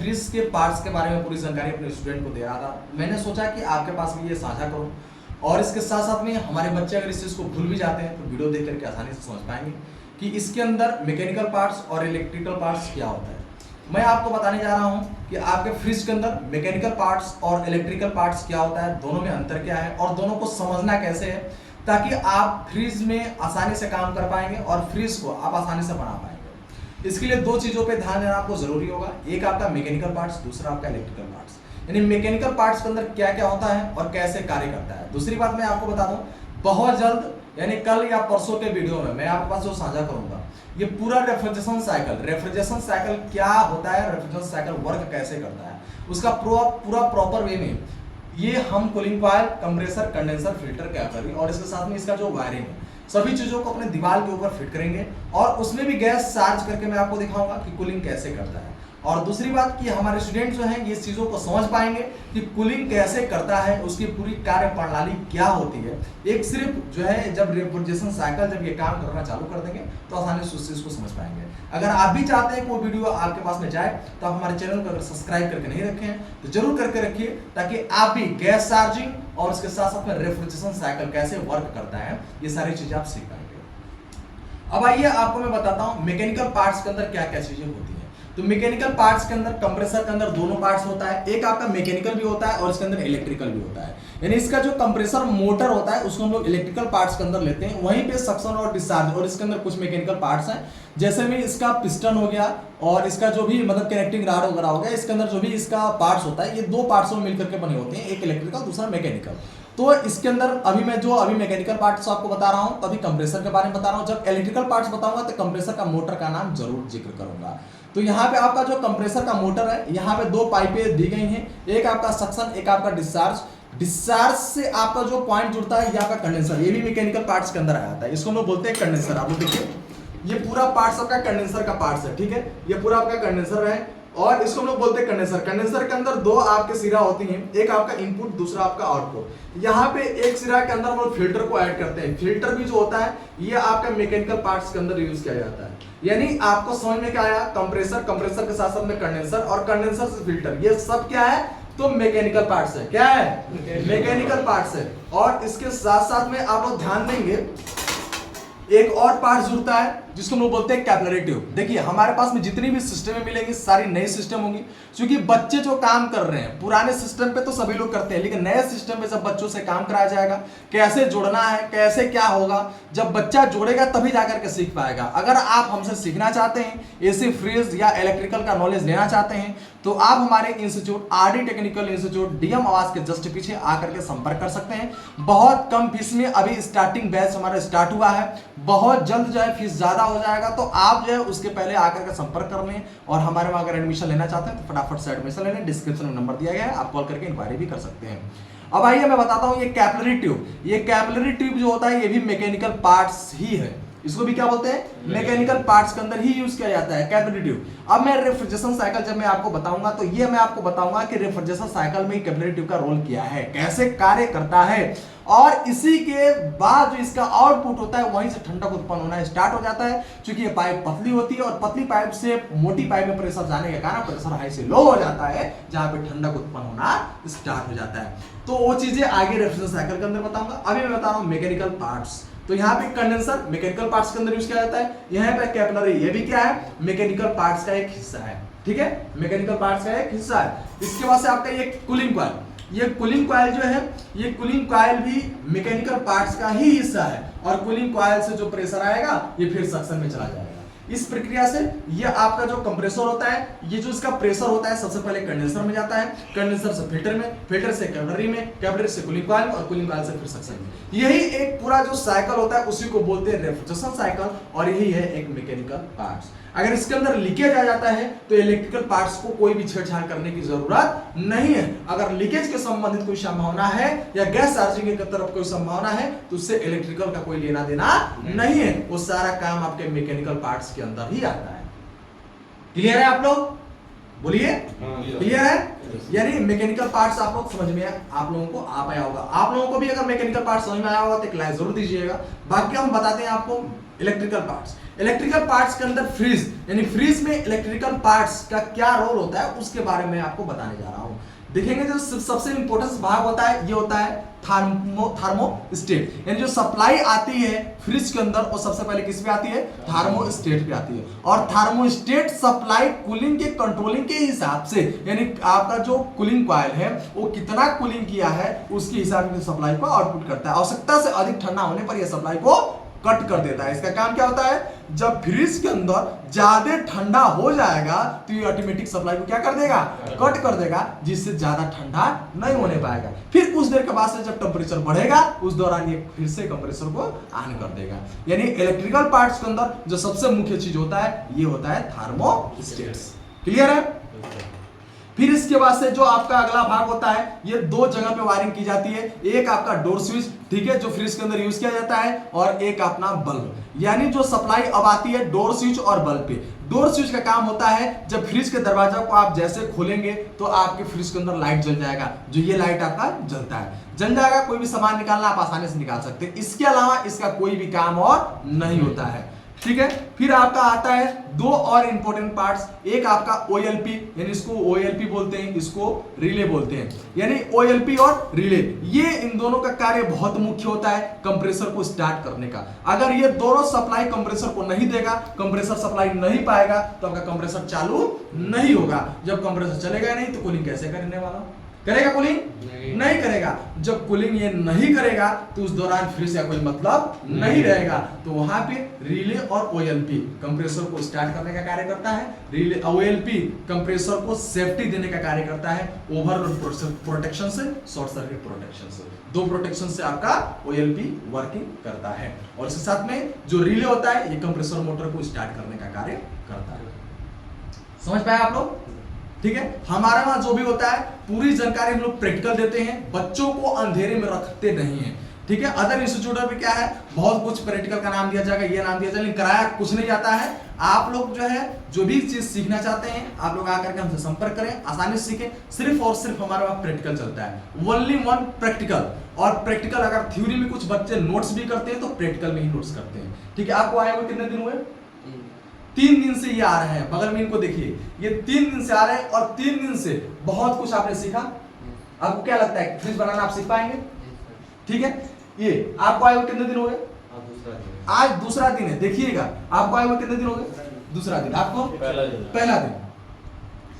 Fridge के parts के बारे में पूरी जानकारी अपने स्टूडेंट को दे रहा था। मैंने सोचा कि आपके पास भी ये साझा करूं, और इसके साथ साथ में हमारे बच्चे अगर इस चीज़ को भूल भी जाते हैं तो वीडियो देख करके आसानी से समझ पाएंगे कि इसके अंदर मैकेनिकल पार्ट्स और इलेक्ट्रिकल पार्ट्स क्या होता है। मैं आपको बताने जा रहा हूं कि आपके फ्रिज के अंदर मैकेनिकल पार्ट्स और इलेक्ट्रिकल पार्ट्स क्या होता है, दोनों में अंतर क्या है और दोनों को समझना कैसे है, ताकि आप फ्रिज में आसानी से काम कर पाएंगे और फ्रिज को आप आसानी से बना पाएंगे। इसके लिए दो चीज़ों पे ध्यान देना आपको जरूरी होगा, एक आपका मैकेनिकल पार्ट्स, दूसरा आपका इलेक्ट्रिकल पार्ट्स। यानी मैकेनिकल पार्ट्स के अंदर क्या क्या होता है और कैसे कार्य करता है। दूसरी बात मैं आपको बता दूं, बहुत जल्द यानी कल या परसों के वीडियो में मैं आपके पास जो साझा करूंगा ये पूरा रेफ्रिजरेशन साइकिल क्या होता है, रेफ्रिजरेशन साइकिल वर्क कैसे करता है, उसका पूरा प्रॉपर वे में ये हम cooling coil, compressor, condenser, filter क्या करेंगे और इसके साथ में इसका जो वायरिंग है सभी चीजों को अपने दीवार के ऊपर फिट करेंगे और उसमें भी गैस चार्ज करके मैं आपको दिखाऊंगा कि कूलिंग कैसे करता है। और दूसरी बात कि हमारे स्टूडेंट जो हैं ये चीज़ों को समझ पाएंगे कि कूलिंग कैसे करता है, उसकी पूरी कार्य प्रणाली क्या होती है। एक सिर्फ जो है जब रेफ्रिजरेशन साइकिल जब ये काम करना चालू कर देंगे तो आसानी से उस चीज़ को समझ पाएंगे। अगर आप भी चाहते हैं कि वो वीडियो आपके पास में जाए तो आप हमारे चैनल को अगर सब्सक्राइब करके नहीं रखे हैं तो जरूर करके रखिए, ताकि आप भी गैस चार्जिंग और उसके साथ साथ में रेफ्रिजरेशन साइकिल कैसे वर्क करता है ये सारी चीज़ें आप सीख पाएंगे। अब आइए आपको मैं बताता हूँ मैकेनिकल पार्ट्स के अंदर क्या क्या चीज़ें होती है। तो मैकेनिकल पार्ट्स के अंदर, कंप्रेसर के अंदर दोनों पार्ट्स होता है, एक आपका मैकेनिकल भी होता है और इसके अंदर इलेक्ट्रिकल भी होता है। यानी इसका जो कंप्रेसर मोटर होता है उसको हम लोग इलेक्ट्रिकल पार्ट्स के अंदर लेते हैं, वहीं पे सक्शन और डिस्चार्ज, और इसके अंदर कुछ मैकेनिकल पार्ट्स हैं जैसे में इसका पिस्टन हो गया और इसका जो भी मतलब कनेक्टिंग राड वगैरह हो गया, इसके अंदर जो भी इसका पार्ट्स होता है ये दो पार्ट्स में मिलकर के बने होते हैं, एक इलेक्ट्रिकल दूसरा मैकेनिकल। तो इसके अंदर अभी मैकेनिकल पार्ट्स आपको बता रहा हूं, तभी कंप्रेसर के बारे में बता रहा हूं। जब इलेक्ट्रिकल पार्ट्स बताऊंगा तो कंप्रेसर का मोटर का नाम जरूर जिक्र करूंगा। तो यहाँ पे आपका जो कंप्रेसर का मोटर है, यहाँ पे दो पाइपें दी गई हैं, एक आपका सक्शन, एक आपका डिस्चार्ज से आपका जो पॉइंट जुड़ता है ये आपका कंडेंसर, ये भी मैकेनिकल पार्ट्स के अंदर आता है, इसको हम लोग बोलते हैं कंडेंसर। आप लोग देखिए ये पूरा पार्ट्स आपका कंडेंसर का पार्ट्स है, ठीक है, ये पूरा आपका कंडेंसर है और इसको हम लोग बोलते हैं कंडेंसर। कंडेंसर के अंदर दो आपके सिरा होती हैं, एक आपका इनपुट दूसरा आपका आउटपुट। यहाँ पे एक सिरा के अंदर हम लोग फिल्टर को ऐड करते हैं, फिल्टर भी जो होता है ये आपका मैकेनिकल पार्ट्स के अंदर यूज किया जाता है। यानी आपको समझ में क्या आया, कंप्रेसर के साथ साथ में कंडेंसर और कंडेंसर से फिल्टर, ये सब क्या है तो मैकेनिकल पार्ट्स है। क्या है? मैकेनिकल पार्ट्स है। और इसके साथ साथ में आप लोग ध्यान देंगे एक और पार्ट जुड़ता है जिसको हम लोग बोलते हैं कैपिलरी ट्यूब। देखिए हमारे पास में जितनी भी सिस्टमें मिलेंगी सारी नई सिस्टम होंगी, क्योंकि बच्चे जो काम कर रहे हैं पुराने सिस्टम पे तो सभी लोग करते हैं, लेकिन नए सिस्टम पे जब बच्चों से काम कराया जाएगा, कैसे जोड़ना है, कैसे क्या होगा, जब बच्चा जोड़ेगा तभी जाकर के सीख पाएगा। अगर आप हमसे सीखना चाहते हैं, एसी, फ्रिज या इलेक्ट्रिकल का नॉलेज लेना चाहते हैं तो आप हमारे institute RD technical institute DM आवास के जस्ट पीछे आकर के संपर्क कर सकते हैं। बहुत कम फीस में अभी स्टार्टिंग बैच हमारा स्टार्ट हुआ है, बहुत जल्द जो है फीस ज्यादा हो जाएगा, तो आप जो है उसके पहले आकर के संपर्क कर लें और हमारे वहां अगर एडमिशन लेना चाहते हैं तो फटाफट से एडमिशन ले लें। डिस्क्रिप्शन में नंबर दिया गया है, आप कॉल करके इंक्वायरी भी कर सकते हैं। अब आइए मैं बताता हूं ये कैपिलरी ट्यूब जो होता है ये भी मैकेनिकल पार्ट्स ही है, इसको भी क्या बोलते हैं मैकेनिकल पार्ट्स के अंदर ही यूज किया जाता है कैपिलरी ट्यूब। अब मैं रेफ्रिजरेशन साइकिल जब मैं आपको बताऊंगा तो ये मैं आपको बताऊंगा कि रेफ्रिजरेशन साइकिल में कैपिलरी ट्यूब का रोल क्या है, कैसे कार्य करता है, और इसी के बाद जो इसका आउटपुट होता है वहीं से ठंडक उत्पन्न होना स्टार्ट हो जाता है। क्योंकि ये पाइप पतली होती है और पतली पाइप से मोटी पाइप में प्रेशर जाने के कारण प्रेशर हाई से लो हो जाता है, जहां पे ठंडक उत्पन्न होना स्टार्ट हो जाता है। तो वो चीजें आगे रेफ्रिजरेशन साइकिल के अंदर बताऊंगा। अभी मैं बता रहा हूं मैकेनिकल पार्ट्स। तो यहाँ पे कंडेंसर मैकेनिकल पार्ट्स के अंदर यूज किया जाता है, यहाँ पे कैपिलरी ये भी क्या है मैकेनिकल पार्ट्स का एक हिस्सा है, ठीक है, मैकेनिकल पार्ट्स का एक हिस्सा है। इसके बाद से आपका ये कूलिंग कॉइल, ये कूलिंग कॉइल जो है ये कूलिंग कॉइल भी मैकेनिकल पार्ट्स का ही हिस्सा है, और कूलिंग कॉइल से जो प्रेशर आएगा ये फिर सक्शन में चला जाएगा। इस प्रक्रिया से ये आपका जो कंप्रेसर होता है, ये जो इसका प्रेशर होता है सबसे पहले कंडेंसर में जाता है, कंडेंसर से फिल्टर में, फिल्टर से कैपिलरी में, कैपिलरी से कूलिंग कॉइल और कूलिंग कॉइल से फिर सक्शन में। यही एक पूरा जो साइकिल होता है उसी को बोलते हैं रेफ्रिजरेशन साइकिल, और यही है एक मैकेनिकल पार्ट्स। अगर इसके अंदर लीकेज आ जाता है तो इलेक्ट्रिकल पार्ट्स को कोई भी छेड़छाड़ करने की जरूरत नहीं है। अगर लीकेज के संबंधित कोई संभावना है या गैस चार्जिंग की तरफ कोई संभावना है तो उससे इलेक्ट्रिकल का कोई लेना देना नहीं है, वो सारा काम आपके मैकेनिकल पार्ट्स के अंदर ही आता है। क्लियर है आप लोग? बोलिए क्लियर है? यानी मैकेनिकल पार्ट्स आप लोग समझ में आप लोगों को आ पाया होगा। आप लोगों को भी अगर मैकेनिकल पार्ट्स समझ में आया होगा तो एक लाइक जरूर दीजिएगा। बाकी हम बताते हैं आपको इलेक्ट्रिकल पार्ट्स। इलेक्ट्रिकल पार्ट्स के अंदर फ्रीज, यानी फ्रीज में इलेक्ट्रिकल पार्ट्स का क्या रोल होता है उसके बारे में आपको बताने जा रहा हूं। देखेंगे जो सबसे इंपॉर्टेंट भाग होता है ये होता है थर्मोस्टेट, यानी जो सप्लाई आती है फ्रिज के अंदर वो सबसे पहले किस पे आती है, थर्मोस्टेट पे आती है। और थर्मोस्टेट सप्लाई कूलिंग के कंट्रोलिंग के हिसाब से, यानी आपका जो कूलिंग कॉइल है वो कितना कूलिंग किया है उसके हिसाब से सप्लाई को आउटपुट करता है। आवश्यकता से अधिक ठंडा होने पर यह सप्लाई को कट कर देता है। इसका काम क्या होता है, जब फ्रिज के अंदर ज्यादा ठंडा हो जाएगा तो ये ऑटोमेटिक सप्लाई को क्या कर देगा, कट कर देगा, जिससे ज्यादा ठंडा नहीं होने पाएगा। फिर कुछ देर के बाद से जब टेम्परेचर बढ़ेगा उस दौरान ये फिर से कंप्रेसर को ऑन कर देगा। यानी इलेक्ट्रिकल पार्ट्स के अंदर जो सबसे मुख्य चीज होता है ये होता है थर्मोस्टेट्स। क्लियर है? फिर इसके बाद से जो आपका अगला भाग होता है ये दो जगह पे वायरिंग की जाती है। एक आपका डोर स्विच, ठीक है, जो फ्रिज के अंदर यूज किया जाता है, और एक अपना बल्ब, यानी जो सप्लाई अब आती है डोर स्विच और बल्ब पे। डोर स्विच का काम होता है जब फ्रिज के दरवाजा को आप जैसे खोलेंगे तो आपके फ्रिज के अंदर लाइट जल जाएगा, जो ये लाइट आपका जलता है, जल जाएगा, कोई भी सामान निकालना आप आसानी से निकाल सकते हैं। इसके अलावा इसका कोई भी काम और नहीं होता है, ठीक है। फिर आपका आता है दो और इंपॉर्टेंट पार्ट्स, एक आपका OLP, यानी इसको OLP बोलते हैं, इसको रिले बोलते हैं, यानी OLP और रिले, ये इन दोनों का कार्य बहुत मुख्य होता है कंप्रेसर को स्टार्ट करने का। अगर ये दोनों सप्लाई कंप्रेसर को नहीं देगा, कंप्रेसर सप्लाई नहीं पाएगा तो आपका कंप्रेसर चालू नहीं होगा। जब कंप्रेसर चलेगा नहीं तो कूलिंग कैसे करने वाला, करेगा कूलिंग? नहीं करेगा। जब कूलिंग ये नहीं करेगा तो उस दौरान फ्रिज का कोई मतलब नहीं रहेगा। तो वहां पे रिले और OLP कंप्रेसर को स्टार्ट करने का कार्य करता है, रिले OLP कंप्रेसर को सेफ्टी देने का कार्य करता है, ओवरलोड प्रोटेक्शन से, शॉर्ट सर्किट प्रोटेक्शन से, दो प्रोटेक्शन से आपका OLP वर्किंग करता है। और इसके साथ में जो रिले होता है ये कंप्रेसर मोटर को स्टार्ट करने का कार्य करता है। समझ पाए आप लोग? ठीक है। हमारे वहां जो भी होता है पूरी जानकारी हम लोग प्रैक्टिकल देते हैं, बच्चों को अंधेरे में रखते नहीं है, ठीक है। अदर इंस्टीट्यूट में क्या है, बहुत कुछ प्रैक्टिकल का नाम दिया जाएगा, ये नाम दिया जाएगा, लेकिन कराया कुछ नहीं जाता है। आप लोग जो है जो भी चीज सीखना चाहते हैं आप लोग आकर के हमसे संपर्क करें, आसानी से सीखें। सिर्फ और सिर्फ हमारे वहां प्रैक्टिकल चलता है, ओनली वन प्रैक्टिकल। और प्रैक्टिकल अगर थ्योरी में कुछ बच्चे नोट्स भी करते हैं तो प्रैक्टिकल में ही नोट्स करते हैं, ठीक है। आपको आए हुए कितने दिन हुए? 3 दिन से ये आ रहे हैं, बगल में इनको देखिए, ये 3 दिन से आ रहे हैं और 3 दिन से बहुत कुछ आपने सीखा। आपको क्या लगता है फ्रिज बनाना आप सीख पाएंगे? ठीक है। ये आपको आए हुए कितने दिन हो गए? आज दूसरा दिन है, देखिएगा आपको आए हुए कितने दिन हो गए? दूसरा दिन। आपको पहला दिन,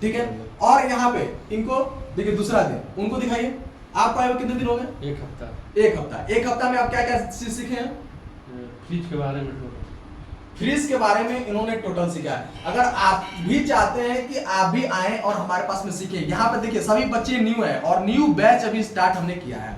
ठीक है। और यहाँ पे इनको देखिए दूसरा दिन, उनको दिखाइए आपको आए हुए कितने दिन हो गए? 1 हफ्ता। 1 हफ्ता। 1 हफ्ता में आप क्या क्या चीज सीखे हैं? फ्रिज के बारे में, फ्रिज के बारे में इन्होंने टोटल सीखा है। अगर आप भी चाहते हैं कि आप भी आए और हमारे पास में सीखें, यहाँ पे देखिए सभी बच्चे न्यू है और न्यू बैच अभी स्टार्ट हमने किया है।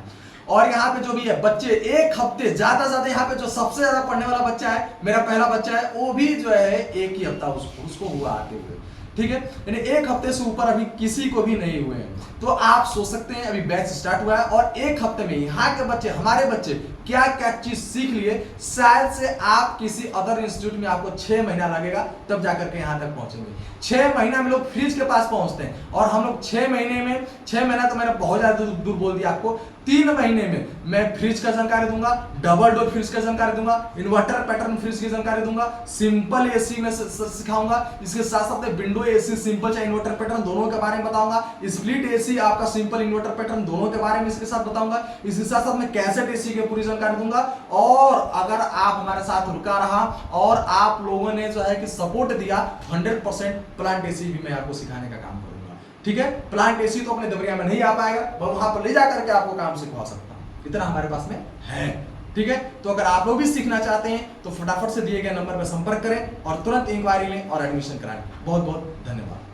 और यहाँ पे जो भी है बच्चे 1 हफ्ते ज्यादा से ज्यादा, यहाँ पे जो सबसे ज्यादा पढ़ने वाला बच्चा है मेरा पहला बच्चा है, वो भी जो है 1 ही हफ्ता उसको हुआ आते हुए, ठीक है। यानी 1 हफ्ते से ऊपर अभी किसी को भी नहीं हुए हैं। तो आप सोच सकते हैं अभी बैच स्टार्ट हुआ है और 1 हफ्ते में यहाँ के बच्चे, हमारे बच्चे क्या क्या चीज सीख लिए। शायद से आप किसी अदर इंस्टीट्यूट में आपको 6 महीना लगेगा तब जाकर के यहाँ तक पहुंचेंगे। 6 महीना में लोग फ्रिज के पास पहुंचते हैं और हम लोग 6 महीने में, 6 महीना तो मैंने बहुत ज्यादा दूर बोल दिया आपको, 3 महीने में मैं फ्रिज का जानकारी दूंगा, डबल डोर फ्रिज का जानकारी दूंगा, इन्वर्टर पैटर्न फ्रिज की जानकारी दूंगा, सिंपल एसी में सिखाऊंगा, इसके साथ साथ विंडो एसी सिंपल चाहे इन्वर्टर पैटर्न दोनों के बारे में बताऊंगा, स्प्लिट एसी आपका सिंपल इन्वर्टर पैटर्न दोनों के बारे में इसके साथ बताऊंगा, इसके साथ साथ मैं कैसेट एसी की पूरी जानकारी दूंगा। और अगर आप हमारे साथ रुका रहा और आप लोगों ने जो है कि सपोर्ट दिया, 100% प्लांट एसी भी मैं आपको सिखाने का काम करूंगा, ठीक है। प्लांट एसी तो अपने देवरिया में नहीं आ पाएगा, मैं वहां पर ले जाकर के आपको काम सिखा सकता हूं, इतना हमारे पास में है, ठीक है। तो अगर आप लोग भी सीखना चाहते हैं तो फटाफट से दिए गए नंबर पर संपर्क करें और तुरंत इंक्वायरी लें और एडमिशन कराएं। बहुत बहुत धन्यवाद।